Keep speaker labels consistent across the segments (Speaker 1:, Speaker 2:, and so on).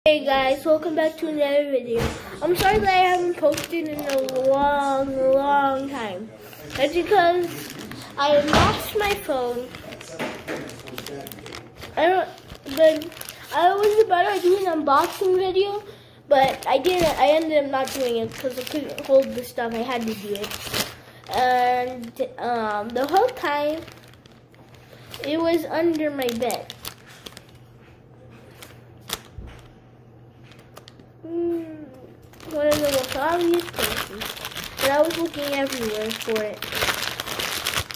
Speaker 1: Hey guys, welcome back to another video. I'm sorry that I haven't posted in a long time. That's because I unboxed my phone. I was about to do an unboxing video, but I didn't. I ended up not doing it because I couldn't hold the stuff. I had to do it, and the whole time it was under my bed. One of the most obvious places, but I was looking everywhere for it.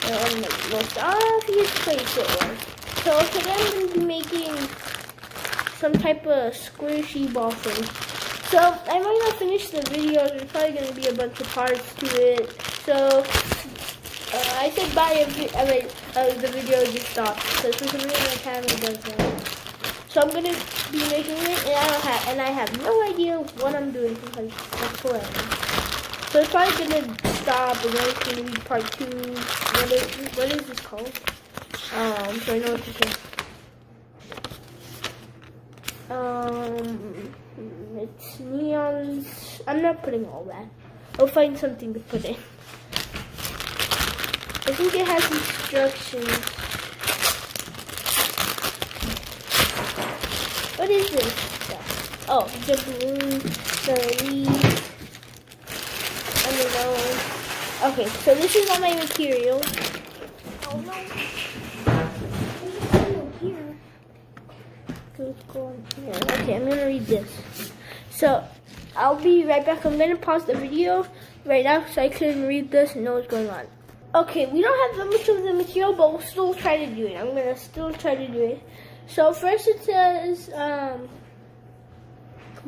Speaker 1: And the most obvious place it was. So today I'm going to be making some type of squishy ball thing. So I might not finish the video. There's probably going to be a bunch of parts to it. So I said bye. The video just stopped because for some reason my camera does that. So I'm gonna be making it, and I have no idea what I'm doing because that's hilarious. So it's probably gonna stop, and then it's gonna be part 2. What is this called? So I know what to say. It's neons. I'm not putting all that. I'll find something to put in. I think it has instructions. What is this stuff? Oh, the balloon, the leaves, and the nose. Okay, so this is all my material. Oh no. Here. Go on here. Okay, I'm gonna read this. So, I'll be right back. I'm gonna pause the video right now so I can read this and know what's going on. Okay, we don't have that much of the material, but we'll still try to do it. I'm gonna still try to do it. So first it says,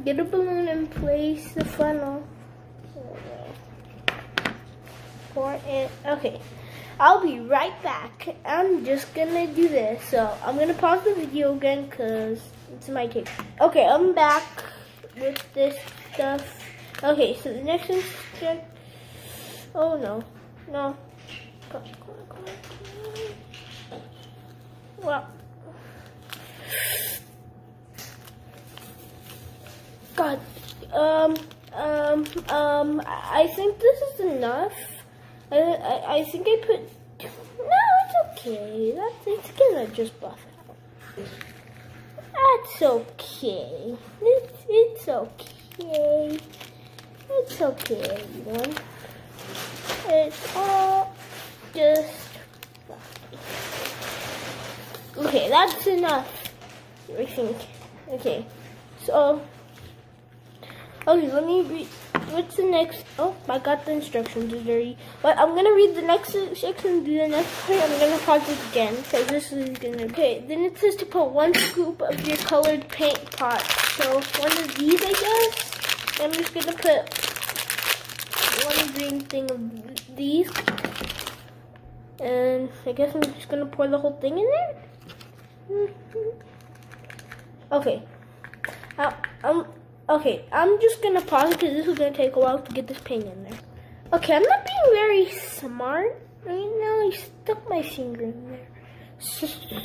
Speaker 1: get a balloon and place the funnel. Okay, I'll be right back. I'm just gonna do this. So I'm gonna pause the video again because it's my take. Okay, I'm back with this stuff. Okay, so the next instruction. Oh no. Come on. Well. God, I think this is enough. I think I put, no, it's okay. It's gonna just buff out. That's okay. It's okay. It's okay, everyone. It's all just buffy. Okay, that's enough, I think. Okay, so. Okay, let me read. What's the next? Oh, I got the instructions already. But I'm gonna read the next section, do the next part. I'm gonna pause it again because this is gonna. Okay, then it says to put 1 scoop of your colored paint pot. So one of these, I guess. I'm just gonna put 1 green thing of these, and I guess I'm just gonna pour the whole thing in there. Okay. Okay, I'm just gonna pause because this is gonna take a while to get this paint in there. Okay, I'm not being very smart right now. I stuck my finger in there.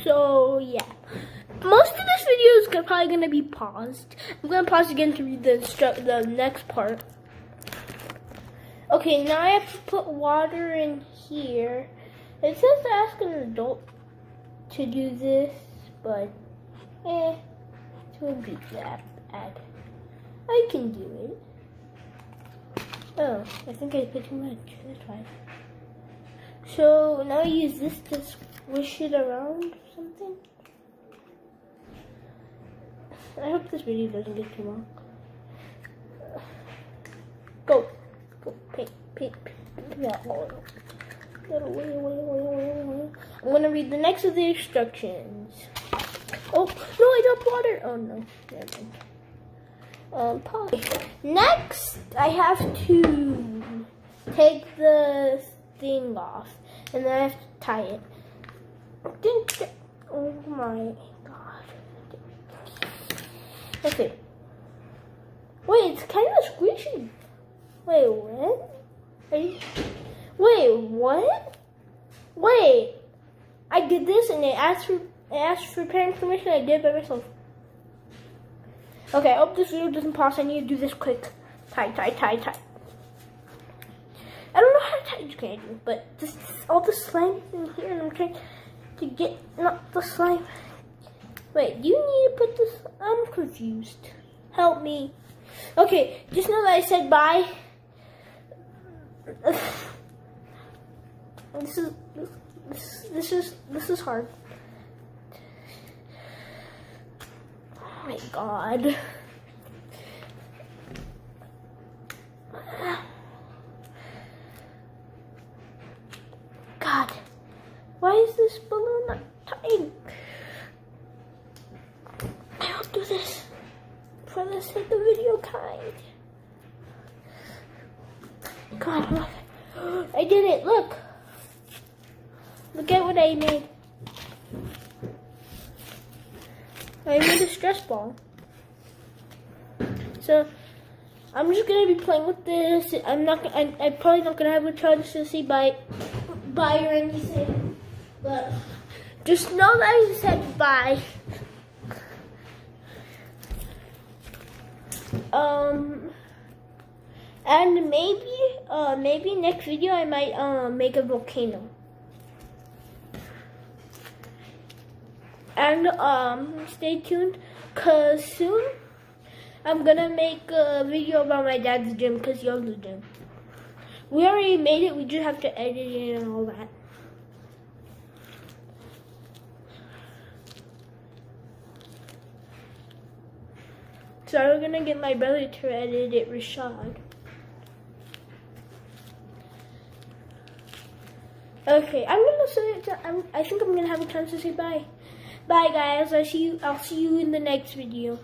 Speaker 1: So yeah, most of this video is probably gonna be paused. I'm gonna pause again to read the next part. Okay, now I have to put water in here. It says to ask an adult to do this, but it won't be that bad. I can do it. Oh, I think I put too much. That's fine. So now I use this to squish it around or something. I hope this video doesn't get too long. Go, paint. Yeah, I'm gonna read the next of the instructions. Oh no, I dropped water. Oh no, never mind. Pause. Next, I have to take the thing off, and then I have to tie it. Oh my god. Okay. Wait, it's kind of squishy. Wait, what? Wait, what? Wait, I did this, and it asked for parent permission. I did it by myself. Okay, I hope this video doesn't pause. I need to do this quick. Tie. I don't know how to tie. You can't do, but this all the slime is in here, and I'm trying to get not the slime. Wait, do you need to put this? I'm confused. Help me. Okay, just know that I said bye. This is hard. Oh my God. God, why is this balloon not tying? I'll do this for the sake of video kind. God, look. I did it, look. Look at what I made. I made a stress ball. So, I'm just gonna be playing with this. I'm probably not gonna have a chance to say bye or anything. But, just know that I said bye. And maybe next video I might make a volcano. And stay tuned, cause soon I'm gonna make a video about my dad's gym, cause he owns the gym. We already made it, we just have to edit it and all that. So I'm gonna get my brother to edit it, Rashad. Okay, I'm gonna say I think I'm gonna have a chance to say bye. Bye guys, I'll see you in the next video.